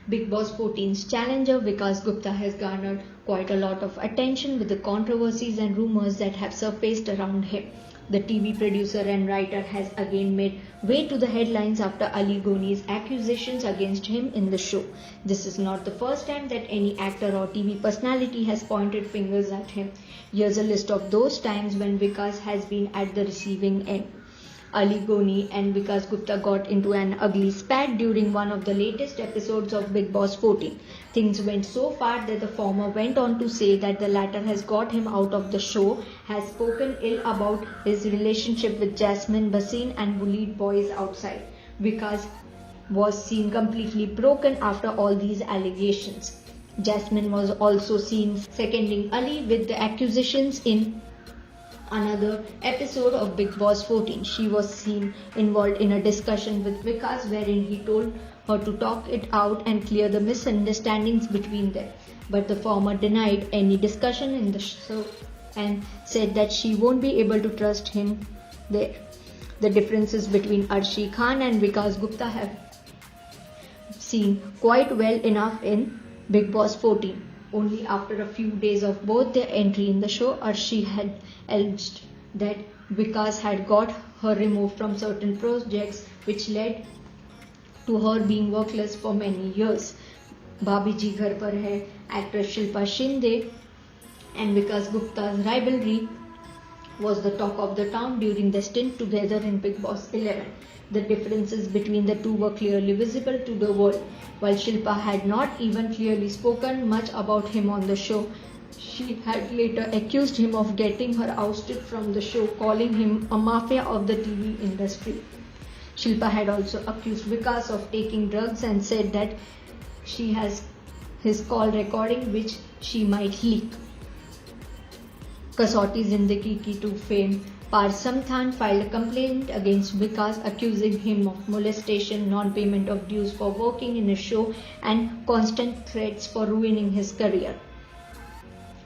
Bigg Boss 14's challenger Vikas Gupta has garnered quite a lot of attention with the controversies and rumors that have surfaced around him. The TV producer and writer has again made way to the headlines after Ali Ghoni's accusations against him in the show. This is not the first time that any actor or TV personality has pointed fingers at him. Here's a list of those times when Vikas has been at the receiving end. Ali Ghoni and Vikas Gupta got into an ugly spat during one of the latest episodes of Bigg Boss 14. Things went so far that the former went on to say that the latter has got him out of the show, has spoken ill about his relationship with Jasmine Bhasin and bullied boys outside. Vikas was seen completely broken after all these allegations. Jasmine was also seen seconding Ali with the accusations in another episode of Bigg Boss 14. She was seen involved in a discussion with Vikas wherein he told her to talk it out and clear the misunderstandings between them. But the former denied any discussion in the show and said that she won't be able to trust him there. The differences between Arshi Khan and Vikas Gupta have seen quite well enough in Bigg Boss 14. Only after a few days of both their entry in the show, Arshi had alleged that Vikas had got her removed from certain projects, which led to her being workless for many years. Bhabhi Ji Ghar Par Hai actress Shilpa Shinde and Vikas Gupta's rivalry was the talk of the town during their stint together in Bigg Boss 11. The differences between the two were clearly visible to the world. While Shilpa had not even clearly spoken much about him on the show, she had later accused him of getting her ousted from the show, calling him a mafia of the TV industry. Shilpa had also accused Vikas of taking drugs and said that she has his call recording which she might leak. Kasauti Zindagi Ki to fame Par Samthan filed a complaint against Vikas accusing him of molestation, non-payment of dues for working in a show and constant threats for ruining his career.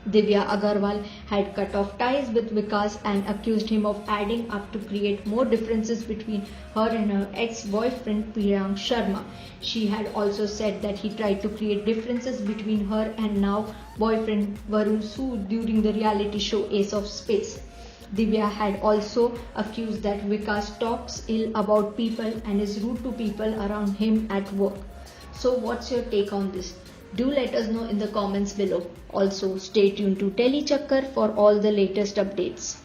Divya Agarwal had cut off ties with Vikas and accused him of adding up to create more differences between her and her ex-boyfriend Priyank Sharma. She had also said that he tried to create differences between her and now boyfriend Varun Sood during the reality show Ace of Spades. Divya had also accused that Vikas talks ill about people and is rude to people around him at work. So what's your take on this? Do let us know in the comments below. Also stay tuned to Telechakkar for all the latest updates.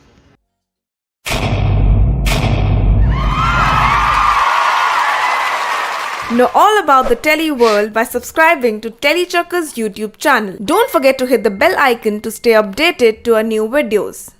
Know all about the Tele world by subscribing to Telechakkar's YouTube channel. Don't forget to hit the bell icon to stay updated to our new videos.